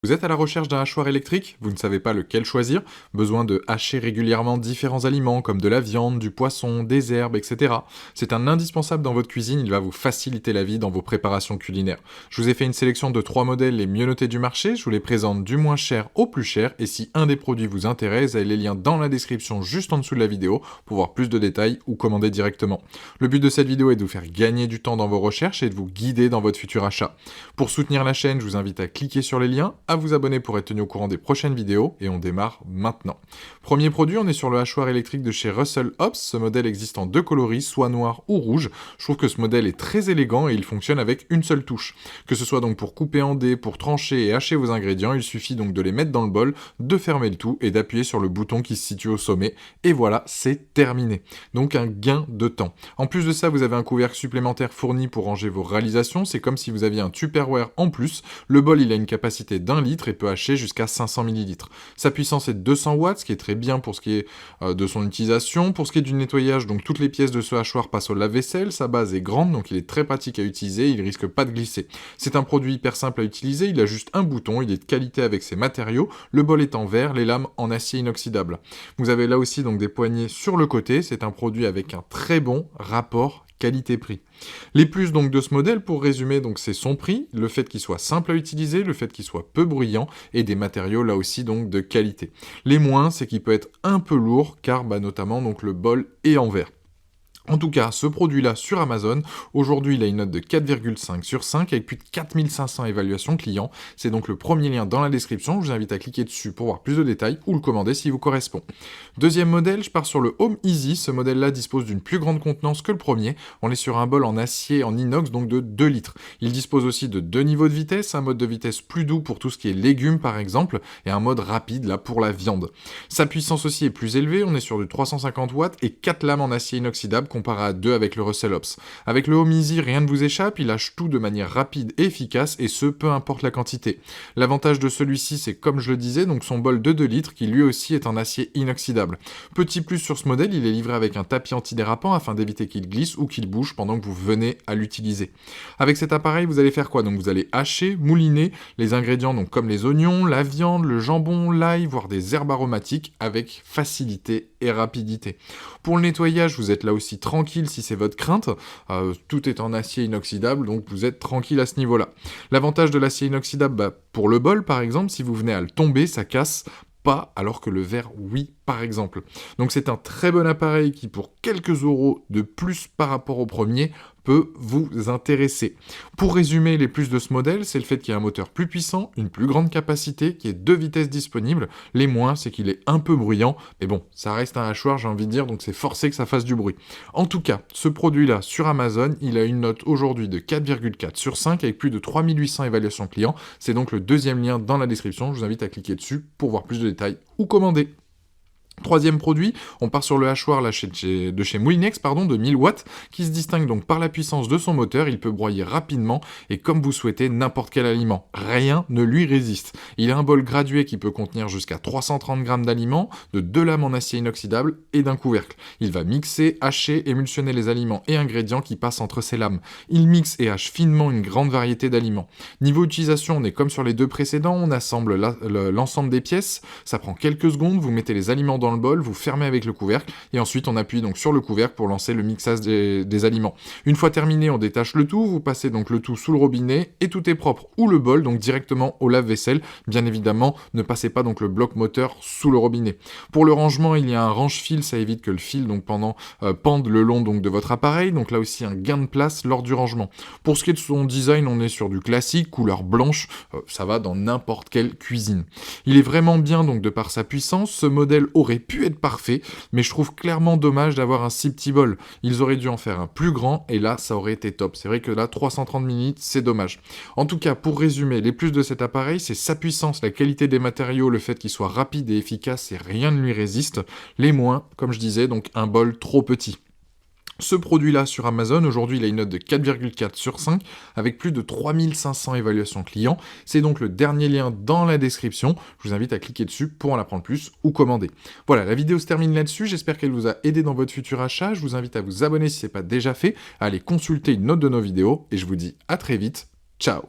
Vous êtes à la recherche d'un hachoir électrique? Vous ne savez pas lequel choisir? Besoin de hacher régulièrement différents aliments comme de la viande, du poisson, des herbes, etc. C'est un indispensable dans votre cuisine, il va vous faciliter la vie dans vos préparations culinaires. Je vous ai fait une sélection de 3 modèles les mieux notés du marché, je vous les présente du moins cher au plus cher, et si un des produits vous intéresse, vous avez les liens dans la description juste en dessous de la vidéo pour voir plus de détails ou commander directement. Le but de cette vidéo est de vous faire gagner du temps dans vos recherches et de vous guider dans votre futur achat. Pour soutenir la chaîne, je vous invite à cliquer sur les liens, à vous abonner pour être tenu au courant des prochaines vidéos, et on démarre maintenant. Premier produit, on est sur le hachoir électrique de chez Russell Hobbs. Ce modèle existe en deux coloris, soit noir ou rouge. Je trouve que ce modèle est très élégant et il fonctionne avec une seule touche. Que ce soit donc pour couper en dés, pour trancher et hacher vos ingrédients, il suffit donc de les mettre dans le bol, de fermer le tout et d'appuyer sur le bouton qui se situe au sommet. Et voilà, c'est terminé. Donc un gain de temps. En plus de ça, vous avez un couvercle supplémentaire fourni pour ranger vos réalisations. C'est comme si vous aviez un Tupperware en plus. Le bol, il a une capacité d'1 litre et peut hacher jusqu'à 500 ml. Sa puissance est de 200 watts, ce qui est très bien pour ce qui est de son utilisation. Pour ce qui est du nettoyage, donc toutes les pièces de ce hachoir passent au lave-vaisselle. Sa base est grande, donc il est très pratique à utiliser, il risque pas de glisser. C'est un produit hyper simple à utiliser, il a juste un bouton, il est de qualité avec ses matériaux. Le bol est en verre, les lames en acier inoxydable. Vous avez là aussi donc des poignées sur le côté, c'est un produit avec un très bon rapport qualité-prix. Les plus donc de ce modèle, pour résumer, donc c'est son prix, le fait qu'il soit simple à utiliser, le fait qu'il soit peu bruyant et des matériaux là aussi donc de qualité. Les moins, c'est qu'il peut être un peu lourd car notamment donc le bol est en verre. En tout cas, ce produit-là sur Amazon, aujourd'hui il a une note de 4,5 sur 5 avec plus de 4500 évaluations clients. C'est donc le premier lien dans la description, je vous invite à cliquer dessus pour voir plus de détails ou le commander s'il vous correspond. Deuxième modèle, je pars sur le Home Easy. Ce modèle-là dispose d'une plus grande contenance que le premier. On est sur un bol en acier en inox, donc de 2 litres. Il dispose aussi de 2 niveaux de vitesse, un mode de vitesse plus doux pour tout ce qui est légumes par exemple, et un mode rapide là pour la viande. Sa puissance aussi est plus élevée, on est sur du 350 watts et 4 lames en acier inoxydable comparé à 2 avec le Russell Hobbs. Avec le Home Easy, rien ne vous échappe, il hache tout de manière rapide et efficace, et ce, peu importe la quantité. L'avantage de celui-ci, c'est comme je le disais, donc son bol de 2 litres, qui lui aussi est en acier inoxydable. Petit plus sur ce modèle, il est livré avec un tapis antidérapant afin d'éviter qu'il glisse ou qu'il bouge pendant que vous venez à l'utiliser. Avec cet appareil, vous allez faire quoi? Donc vous allez hacher, mouliner les ingrédients donc comme les oignons, la viande, le jambon, l'ail, voire des herbes aromatiques avec facilité et rapidité. Pour le nettoyage, vous êtes là aussi tranquille si c'est votre crainte. Tout est en acier inoxydable, donc vous êtes tranquille à ce niveau-là. L'avantage de l'acier inoxydable, pour le bol par exemple, si vous venez à le tomber, ça casse pas, alors que le verre, oui, par exemple. Donc c'est un très bon appareil qui, pour quelques euros de plus par rapport au premier, peut vous intéresser. Pour résumer les plus de ce modèle, c'est le fait qu'il y a un moteur plus puissant, une plus grande capacité, qui est 2 vitesses disponibles. Les moins, c'est qu'il est un peu bruyant, mais bon, ça reste un hachoir, j'ai envie de dire, donc c'est forcé que ça fasse du bruit. En tout cas, ce produit-là, sur Amazon, il a une note aujourd'hui de 4,4 sur 5 avec plus de 3800 évaluations clients. C'est donc le deuxième lien dans la description, je vous invite à cliquer dessus pour voir plus de détails ou commander. Troisième produit, on part sur le hachoir là, de chez Moulinex, de 1000 watts, qui se distingue donc par la puissance de son moteur. Il peut broyer rapidement et comme vous souhaitez n'importe quel aliment. Rien ne lui résiste. Il a un bol gradué qui peut contenir jusqu'à 330 grammes d'aliments, de 2 lames en acier inoxydable et d'un couvercle. Il va mixer, hacher, émulsionner les aliments et ingrédients qui passent entre ces lames. Il mixe et hache finement une grande variété d'aliments. Niveau utilisation, on est comme sur les deux précédents, on assemble l'ensemble des pièces, ça prend quelques secondes, vous mettez les aliments dans le bol, vous fermez avec le couvercle, et ensuite on appuie donc sur le couvercle pour lancer le mixage des aliments. Une fois terminé, on détache le tout, vous passez donc le tout sous le robinet, et tout est propre. Ou le bol, donc directement au lave-vaisselle. Bien évidemment, ne passez pas donc le bloc moteur sous le robinet. Pour le rangement, il y a un range-fil, ça évite que le fil donc pende le long donc de votre appareil, donc là aussi un gain de place lors du rangement. Pour ce qui est de son design, on est sur du classique, couleur blanche, ça va dans n'importe quelle cuisine. Il est vraiment bien donc de par sa puissance, ce modèle aurait pu être parfait, mais je trouve clairement dommage d'avoir un si petit bol. Ils auraient dû en faire un plus grand, et là, ça aurait été top. C'est vrai que là, 330 ml, c'est dommage. En tout cas, pour résumer, les plus de cet appareil, c'est sa puissance, la qualité des matériaux, le fait qu'il soit rapide et efficace, et rien ne lui résiste. Les moins, comme je disais, donc un bol trop petit. Ce produit-là sur Amazon, aujourd'hui, il a une note de 4,4 sur 5 avec plus de 3500 évaluations clients. C'est donc le dernier lien dans la description. Je vous invite à cliquer dessus pour en apprendre plus ou commander. Voilà, la vidéo se termine là-dessus. J'espère qu'elle vous a aidé dans votre futur achat. Je vous invite à vous abonner si ce n'est pas déjà fait, à aller consulter une autre de nos vidéos et je vous dis à très vite. Ciao!